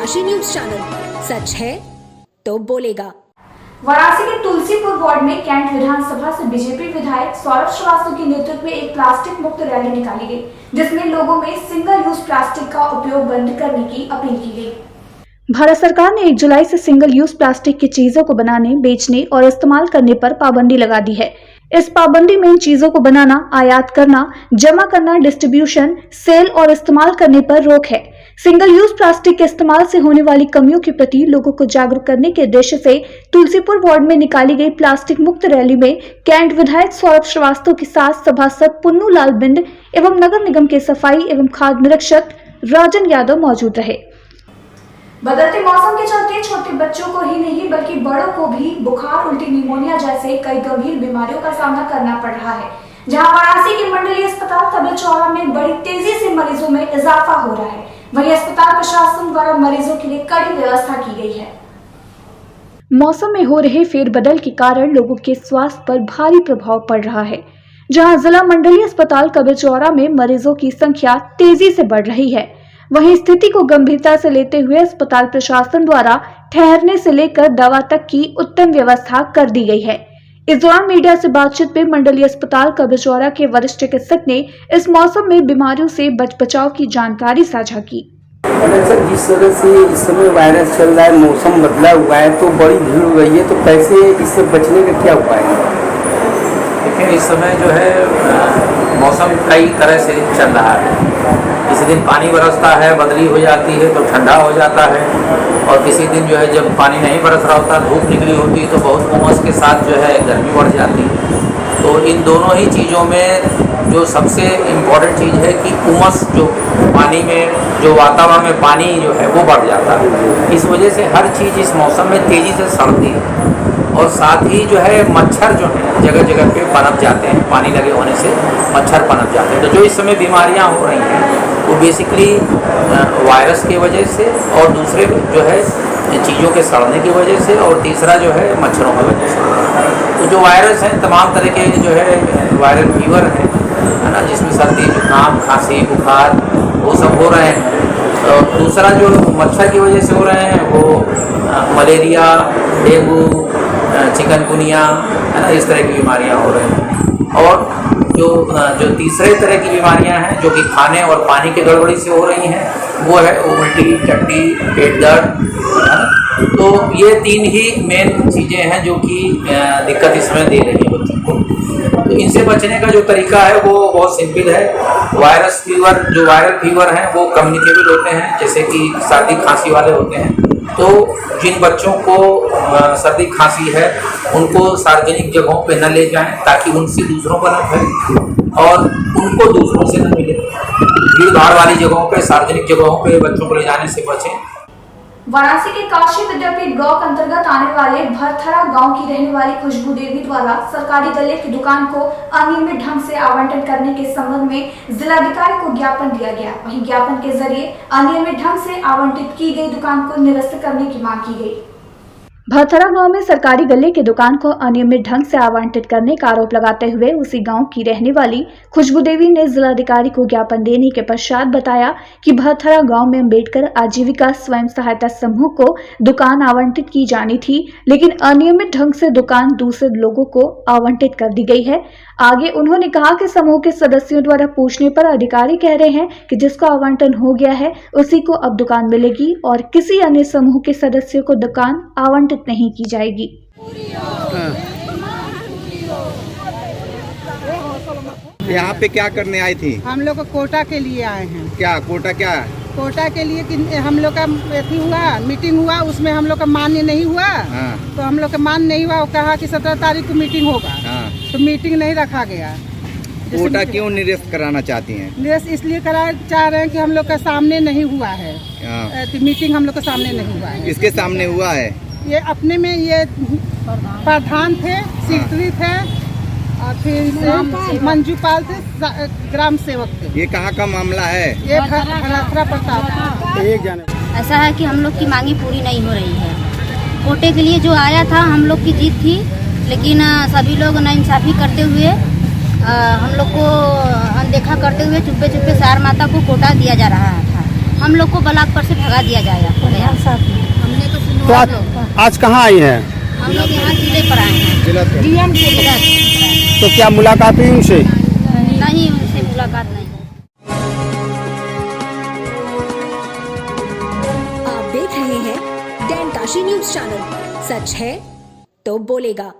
राशि news channel, सच है तो बोलेगा। वाराणसी के तुलसीपुर वार्ड में कैंट विधानसभा से बीजेपी विधायक सौरभ श्रीवास्तव के नेतृत्व में एक प्लास्टिक मुक्त रैली निकाली गई, जिसमें लोगों में सिंगल यूज प्लास्टिक का उपयोग बंद करने की अपील की गई। भारत सरकार ने 1 जुलाई से सिंगल यूज प्लास्टिक की चीजों को बनाने, बेचने और इस्तेमाल करने पर पाबंदी लगा दी है। इस पाबंदी में इन चीजों को बनाना, आयात करना, जमा करना, डिस्ट्रीब्यूशन, सेल और इस्तेमाल करने पर रोक है। सिंगल यूज प्लास्टिक के इस्तेमाल से होने वाली कमियों के प्रति लोगों को जागरूक करने के उद्देश्य से तुलसीपुर वार्ड में निकाली गई प्लास्टिक मुक्त रैली में कैंट विधायक सौरभ श्रीवास्तव के साथ सभासद पुन्नू लाल बिंद एवं नगर निगम के सफाई एवं खाद्य निरीक्षक राजन यादव मौजूद रहे। बदलते मौसम के चलते छोटे बच्चों को ही नहीं बल्कि बड़ों को भी बुखार, उल्टी, निमोनिया जैसे कई गंभीर बीमारियों का सामना करना पड़ रहा है। जहां वाराणसी के मंडलीय अस्पताल तबेल चौरा में बड़ी तेजी से मरीजों में इजाफा हो रहा है, वहीं अस्पताल प्रशासन द्वारा मरीजों के लिए कड़ी व्यवस्था की गई है। मौसम में हो रहे फेरबदल के कारण लोगों के स्वास्थ्य पर भारी प्रभाव पड़ रहा है। जहां जिला मंडलीय अस्पताल तबेल चौरा में मरीजों की संख्या तेजी से बढ़ रही है, वहीं स्थिति को गंभीरता से लेते हुए अस्पताल प्रशासन द्वारा ठहरने से लेकर दवा तक की उत्तम व्यवस्था कर दी गई है। इस दौरान मीडिया से बातचीत में मंडलीय अस्पताल कबीरचौरा के वरिष्ठ चिकित्सक ने इस मौसम में बीमारियों से बचाव की जानकारी साझा की। सर, जिस तरह से इस समय वायरस चल रहा है, मौसम बदला हुआ है तो बड़ी भीड़ हो गई है, तो कैसे इससे बचने का क्या उपाय है? देखिए, इस समय जो है मौसम कई तरह से चल रहा है। किसी दिन पानी बरसता है, बदली हो जाती है तो ठंडा हो जाता है, और किसी दिन जो है जब पानी नहीं बरस रहा होता, धूप निकली होती तो बहुत उमस के साथ जो है गर्मी बढ़ जाती है। तो इन दोनों ही चीज़ों में जो सबसे इम्पोर्टेंट चीज़ है कि उमस, जो पानी में, जो वातावरण में पानी जो है वो बढ़ जाता है। इस वजह से हर चीज़ इस मौसम में तेज़ी से सड़ती है, और साथ ही जो है मच्छर जो है जगह जगह पे पनप जाते हैं, पानी लगे होने से मच्छर पनप जाते हैं। तो जो इस समय बीमारियां हो रही हैं वो बेसिकली वायरस की वजह से, और दूसरे जो है चीज़ों के सड़ने की वजह से, और तीसरा जो है मच्छरों की वजह से। तो जो वायरस हैं, तमाम तरह के जो है वायरल फीवर है ना, जिसमें सर्दी, जुकाम, खांसी, बुखार वो सब हो रहे हैं। और दूसरा जो मच्छर की वजह से हो रहे हैं वो मलेरिया, डेंगू, चिकनगुनिया है ना, इस तरह की बीमारियां हो रही हैं। और जो तीसरे तरह की बीमारियां हैं जो कि खाने और पानी की गड़बड़ी से हो रही हैं, वो है उल्टी, टट्टी, पेट दर्द। तो ये 3 ही मेन चीज़ें हैं जो कि दिक्कत इसमें दे रही है बच्चों को। तो इनसे बचने का जो तरीका है वो बहुत सिंपल है। वायरस फीवर, जो वायरल फीवर हैं वो कम्युनिकेबल होते हैं, जैसे कि सर्दी खांसी वाले होते हैं। तो जिन बच्चों को सर्दी खांसी है उनको सार्वजनिक जगहों पे न ले जाएं, ताकि उनसे दूसरों को न फैले और उनको दूसरों से न मिले। भीड़ भाड़ वाली जगहों पे, सार्वजनिक जगहों पे बच्चों को ले जाने से बचें। वाराणसी के काशी विद्यापीठ ब्लॉक अंतर्गत आने वाले भरथरा गांव की रहने वाली खुशबू देवी द्वारा सरकारी गले की दुकान को अनियमित ढंग से आवंटन करने के संबंध में जिलाधिकारी को ज्ञापन दिया गया। वहीं ज्ञापन के जरिए अनियमित ढंग से आवंटित की गई दुकान को निरस्त करने की मांग की गई। भरथरा गांव में सरकारी गले की दुकान को अनियमित ढंग से आवंटित करने का आरोप लगाते हुए उसी गांव की रहने वाली खुशबू देवी ने जिलाधिकारी को ज्ञापन देने के पश्चात बताया कि भरथरा गांव में अम्बेडकर आजीविका स्वयं सहायता समूह को दुकान आवंटित की जानी थी, लेकिन अनियमित ढंग से दुकान दूसरे लोगों को आवंटित कर दी गई है। आगे उन्होंने कहा कि समूह के सदस्यों द्वारा पूछने पर अधिकारी कह रहे हैं कि जिसको आवंटन हो गया है उसी को अब दुकान मिलेगी और किसी अन्य समूह के सदस्यों को दुकान आवंटित नहीं की जाएगी। यहाँ पे क्या करने आई थी? हम लोग कोटा के लिए आए हैं। क्या कोटा? क्या कोटा के लिए कि हम लोग का मीटिंग हुआ, उसमें हम लोग का मान्य नहीं हुआ। तो हम लोग का मान्य नहीं हुआ, वो कहा कि 17 तारीख को मीटिंग होगा। तो मीटिंग नहीं रखा गया। कोटा क्यों निरस्त कराना चाहती हैं? निरस्त इसलिए कराना चाह रहे हैं कि हम लोग का सामने नहीं हुआ है। तो मीटिंग हम लोग का सामने नहीं हुआ है। किसके सामने हुआ है? ये अपने में ये प्रधान थे, सेक्रेटरी थे, और फिर मंजूपाल थे, ग्राम सेवक थे। ये कहाँ का मामला है? ये भरथरा प्रताप। ऐसा है कि हम लोग की मांगी पूरी नहीं हो रही है। कोटे के लिए जो आया था हम लोग की जीत थी, लेकिन सभी लोग नाइंसाफी करते हुए हम लोग को अनदेखा करते हुए चुप्पे चुप्पे सार माता को कोटा दिया जा रहा था। हम लोग को ब्लॉक पर से भगा दिया जाएगा। हमने तो सुनवा लो। आज कहाँ आई हैं? हम लोग यहाँ जिले पर आए हैं। जिला पे। डीएम के जिला। तो क्या मुलाकात हुई उनसे? नहीं, उनसे मुलाकात नहीं। आप देख रहे हैं डैन काशी न्यूज चैनल। सच है तो बोलेगा।